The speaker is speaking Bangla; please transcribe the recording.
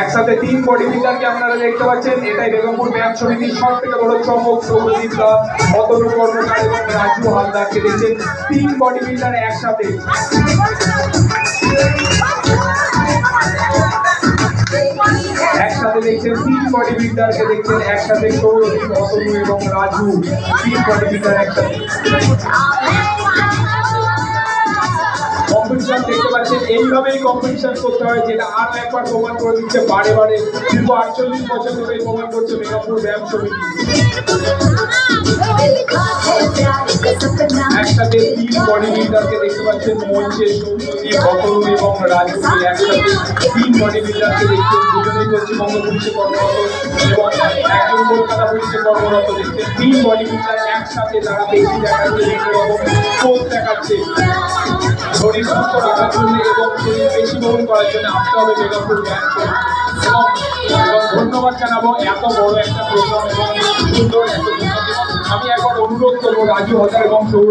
একসাথে 3 বডি বিল্ডারকে আপনারা দেখতে পাচ্ছেন। এটাই বেগমপুর ব্যায়াম সমিতির সবথেকে বড় চমক। সৌরদীপ দাস, অতনু কর্মকার এবং রাজু হালদারকে দেখছেন 3 বডি বিল্ডার একসাথে। একসাথে দেখছেন 3 বডি বিল্ডারকে দেখছেন একসাথে। সৌরদীপ, অতনু এবং রাজু, 3 বডি বিল্ডার একসাথে। কম্পিটিশন দেখতে পাচ্ছেন, এইভাবেই কম্পিটিশন করতে হয়, যেটা আরো একবার প্রমাণ করে দিচ্ছে বারে বারে। দীর্ঘ 48 বছর ধরে প্রমাণ করছে বেগমপুর ব্যায়াম সমিতি। একসাথে 3 বডি বিল্ডারকে দেখতে পাচ্ছেন মঞ্চে। সৌরদীপ, অতনু এবং রাজুকে একসাথে 3 বডি বিল্ডারকে দেখছেন। দুজনেই পশ্চিমবঙ্গ পুলিশে কর্মরত এবং একজন কলকাতা পুলিশে কর্মরত দেখছেন। 3 বডি বিল্ডার একসাথে তারা বেশি দেখাচ্ছে, বিভিন্ন পোজ দেখাচ্ছে। শরীর সুস্থ রাখার জন্য এবং শরীর বেশি বহন করার জন্য আসতে হবে বেগমপুর ব্যায়াম সমিতি। এবং ধন্যবাদ জানাবো এত বড় একটা প্রোগ্রাম এবং সুন্দর এত। আমি একবার অনুরোধ করবো রাজু হালদার এবং